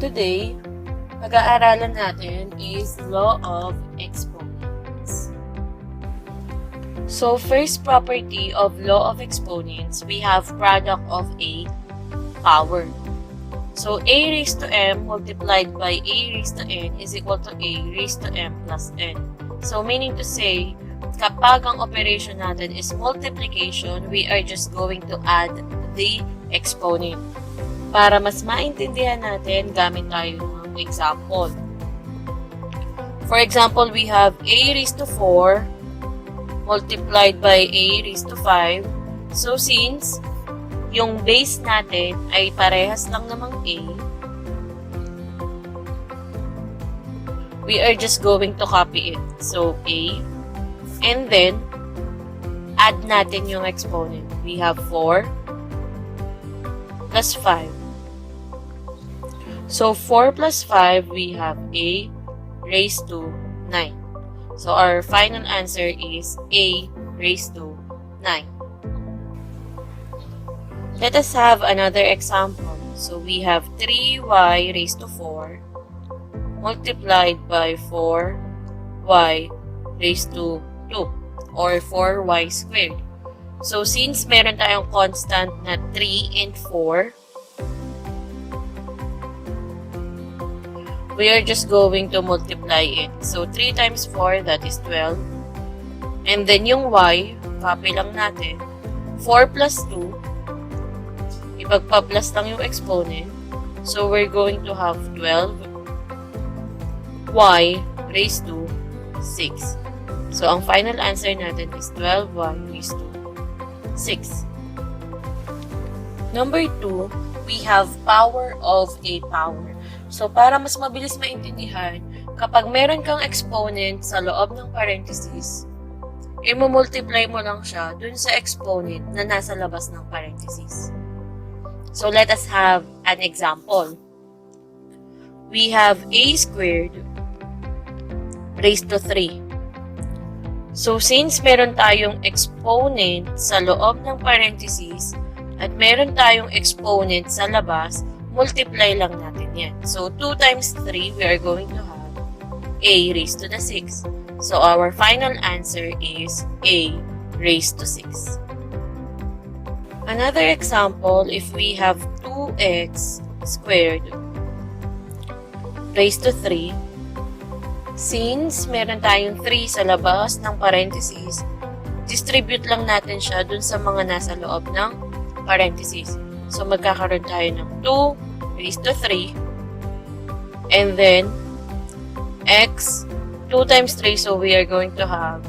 today, pag-aaralan natin is law of exponents. So, first property of law of exponents, we have product of a power. So, a raised to m multiplied by a raised to n is equal to a raised to m plus n. So, meaning to say, kapag ang operation natin is multiplication, we are just going to add the exponent. Para mas maintindihan natin, gamit tayo ng example. For example, we have a raised to 4 multiplied by a raised to 5. So, since yung base natin ay parehas lang namang a, we are just going to copy it. So, a, and then, add natin yung exponent. We have 4 plus 5. So, 4 plus 5, we have a raised to 9. So, our final answer is a raised to 9. Let us have another example. So, we have 3y raised to 4 multiplied by 4y raised to 2 or 4y squared. So, since meron tayong constant na 3 and 4, we are just going to multiply it. So, 3 times 4, that is 12. And then, yung y, copy lang natin. 4 plus 2, ipagpa-plus lang yung exponent. So, we're going to have 12y raised to 6. So, ang final answer natin is 12y raised to 6. Number 2, we have power of a power. So, para mas mabilis maintindihan, kapag meron kang exponent sa loob ng parenthesis, i-multiply mo lang siya dun sa exponent na nasa labas ng parenthesis. So, let us have an example. We have a squared raised to 3. So, since meron tayong exponent sa loob ng parenthesis at meron tayong exponent sa labas, multiply lang natin yan. So, 2 times 3, we are going to have a raised to the 6. So, our final answer is a raised to 6. Another example, if we have 2x squared raised to 3, since meron tayong 3 sa labas ng parenthesis, distribute lang natin siya dun sa mga nasa loob ng parenthesis. So, magkakaroon tayo ng 2 raised to 3. And then, x, 2 times 3. So, we are going to have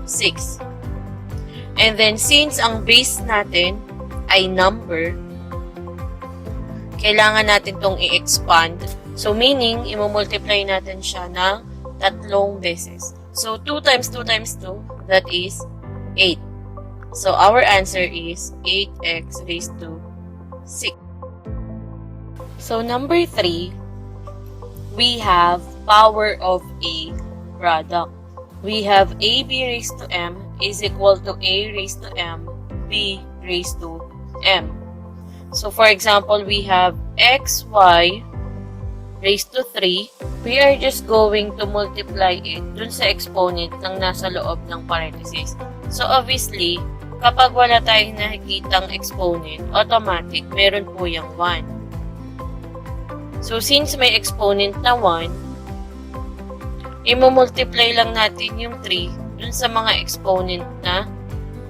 6. And then, since ang base natin ay number, kailangan natin tong i-expand. So, meaning, i-multiply natin siya ng 3 beses. So, 2 times 2 times 2, that is 8. So, our answer is 8x raised to 6. So, number 3, we have power of a product. We have ab raised to m is equal to a raised to m, b raised to m. So, for example, we have xy raised to 3. We are just going to multiply it dun sa exponent ng nasa loob ng parenthesis. So, obviously, kapag wala tayong nakikitang exponent, automatic, meron po yung 1. So, since may exponent na 1, i-multiply lang natin yung 3 dun sa mga exponent na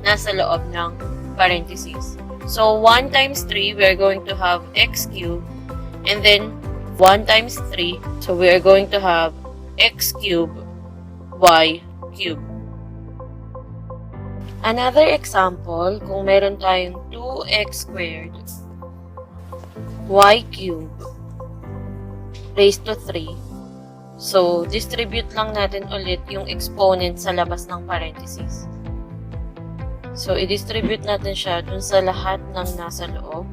nasa loob ng parenthesis. So, 1 times 3, we are going to have x cubed. And then, 1 times 3, so we are going to have x cubed, y cubed. Another example, kung meron tayong 2x squared, y cubed, raised to 3. So, distribute lang natin ulit yung exponent sa labas ng parenthesis. So, i-distribute natin siya dun sa lahat ng nasa loob.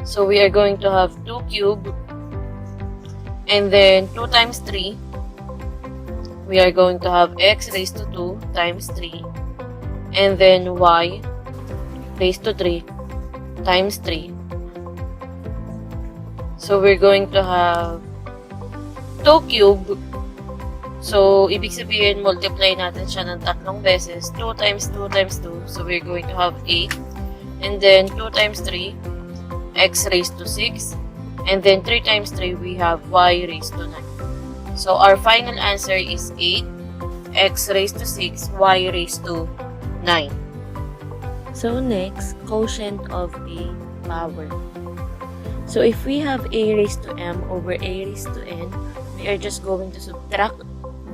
So, we are going to have 2 cubed, and then 2 times 3, we are going to have x raised to 2 times 3, and then y raised to 3 times 3. So, we're going to have 2 cube. So, ibig sabihin, multiply natin siya ng 3 beses. 2 times 2 times 2. So, we're going to have 8. And then, 2 times 3, x raised to 6. And then, 3 times 3, we have y raised to 9. So, our final answer is 8, x raised to 6, y raised to 9. So, next, quotient of a power. So, if we have a raised to m over a raised to n, we are just going to subtract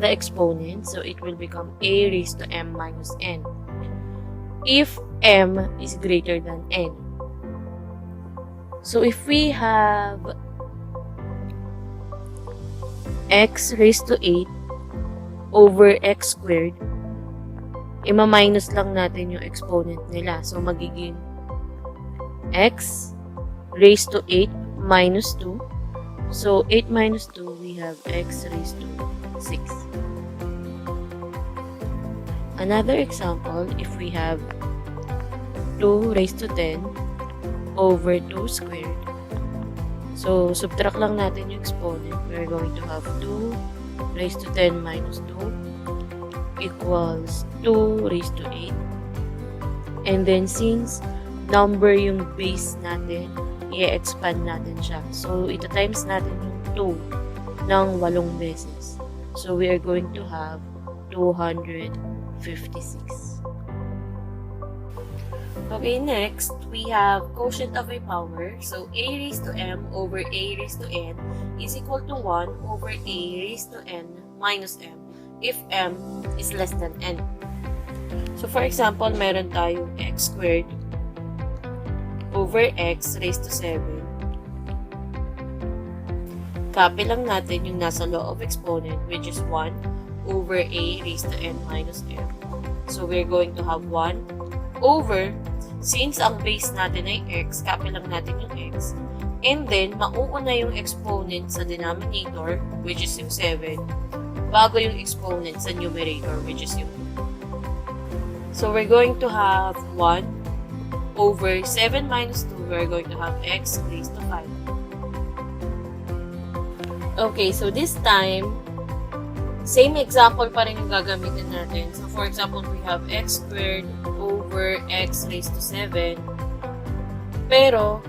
the exponent. So, it will become a raised to m minus n. If m is greater than n. So, if we have x raised to 8 over x squared, ima-minus lang natin yung exponent nila. So, magiging x raised to 8 minus 2. So, 8 minus 2, we have x raised to 6. Another example, if we have 2 raised to 10 over 2 squared. So, subtract lang natin yung exponent. We're going to have 2 raised to 10 minus 2 equals 2 raised to 8. And then, since number yung base natin, i-expand natin siya. So, ito times natin yung 2 ng 8 beses. So, we are going to have 256. Okay, next, we have quotient of a power. So, a raised to m over a raised to n is equal to 1 over a raised to n minus m if m is less than n. So, for example, meron tayong x squared over x raised to 7. Copy lang natin yung nasa law of exponent, which is 1 over a raised to n minus m. So, we're going to have 1 over, since ang base natin ay x, copy lang natin yung x. And then, mauuna yung exponent sa denominator, which is yung 7, bago yung exponent sa numerator, which is yung 2. So, we're going to have 1 over 7 minus 2, we're going to have x raised to 5. Okay, so this time, same example pa rin yung gagamitin natin. So, for example, we have x squared over x raised to 7. Pero,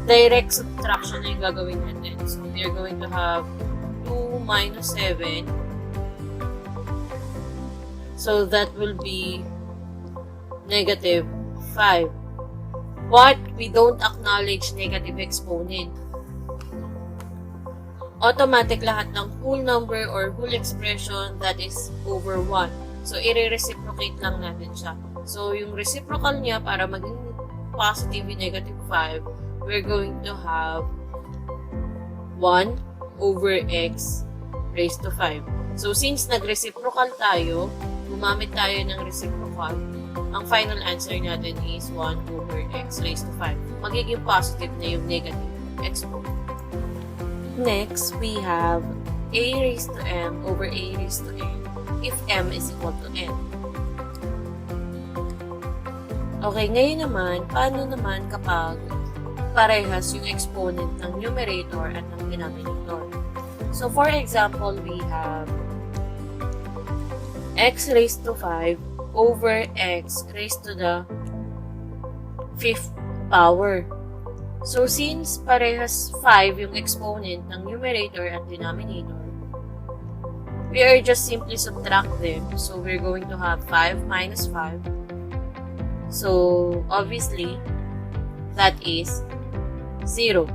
direct subtraction na yung gagawin natin. So, we are going to have 2 minus 7. So, that will be negative 5. But, we don't acknowledge negative exponent. Automatic lahat ng whole number or whole expression that is over 1. So, i-reciprocate lang natin siya. So, yung reciprocal niya para maging positive yung negative 5, we're going to have 1 over x raised to 5. So, since nag-reciprocal tayo, gumamit tayo ng reciprocal, ang final answer natin is 1 over x raised to 5. Magiging positive na yung negative exponent. Next, we have a raised to m over a raised to n if m is equal to n. Okay, ngayon naman, paano naman kapag parehas yung exponent ng numerator at ng denominator? So, for example, we have x raised to 5 over x raised to the 5th power. So, since parehas 5 yung exponent ng numerator at denominator, we are just simply subtract them. So, we're going to have 5 minus 5. So, obviously, that is 0.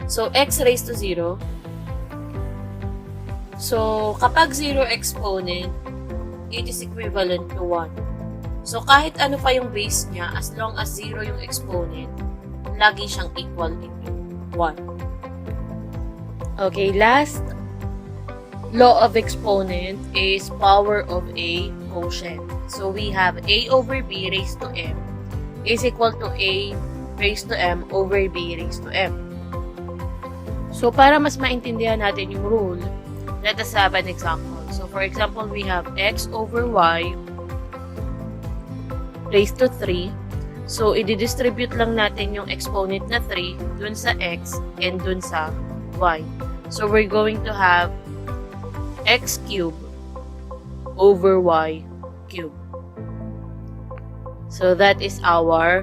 So, x raised to 0. So, kapag 0 exponent, it is equivalent to 1. So, kahit ano pa yung base niya, as long as 0 yung exponent, lagi siyang equal into 1. Okay, last law of exponent is power of a quotient. So, we have a over b raised to m is equal to a raised to m over b raised to m. So, para mas maintindihan natin yung rule, let us have an example. So, for example, we have x over y raised to 3. So, i-distribute lang natin yung exponent na 3 dun sa x and dun sa y. So, we're going to have x cubed over y cubed. So, that is our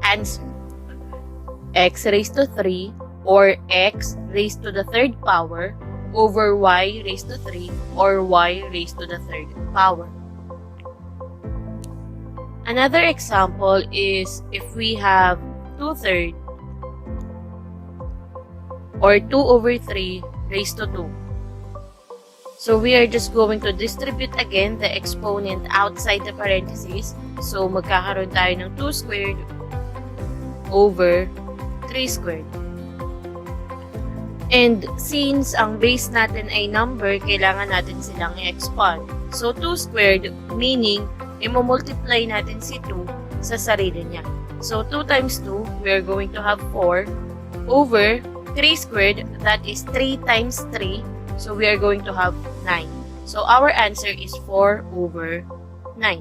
answer. X raised to 3 or x raised to the third power over y raised to 3 or y raised to the third power. Another example is if we have 2/3 or 2 over 3 raised to 2. So we are just going to distribute again the exponent outside the parentheses. So magkakaroon tayo ng 2 squared over 3 squared. And since ang base natin ay number, kailangan natin silang i-expand. So 2 squared meaning i-multiply natin si 2 sa sarili niya. So 2 times 2, we are going to have 4 over 3 squared, that is 3 times 3. So we are going to have 9. So our answer is 4 over 9.